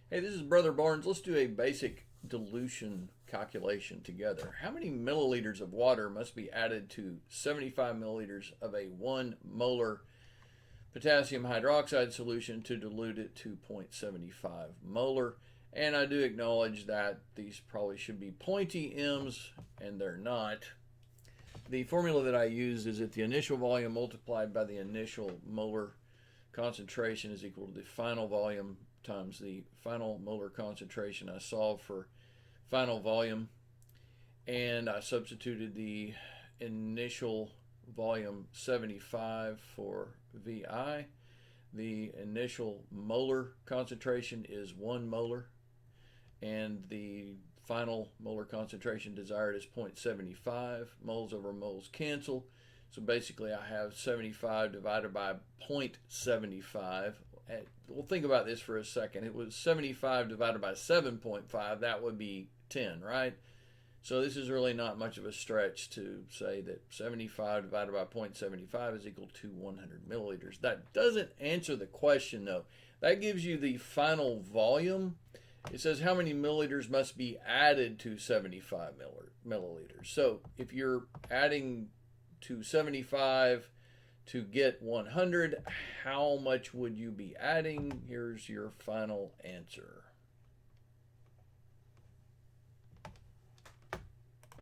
Hey, this is Brother Barnes. Let's do a basic dilution calculation together. How many milliliters of water must be added to 75 milliliters of a 1 molar potassium hydroxide solution to dilute it to 0.75 molar? And I do acknowledge that these probably should be pointy M's, and they're not. The formula that I use is that the initial volume multiplied by the initial molar concentration is equal to the final volume times the final molar concentration. I solved for final volume and I substituted the initial volume 75 for VI. The initial molar concentration is 1 molar and the final molar concentration desired is 0.75. Moles over moles cancel. So basically I have 75 divided by 0.75. We'll think about this for a second. It was 75 divided by 7.5. That would be 10, right? So this is really not much of a stretch to say that 75 divided by 0.75 is equal to 100 milliliters. That doesn't answer the question, though. That gives you the final volume. It says how many milliliters must be added to 75 milliliters. So if you're adding to 75 to get 100, how much would you be adding? Here's your final answer.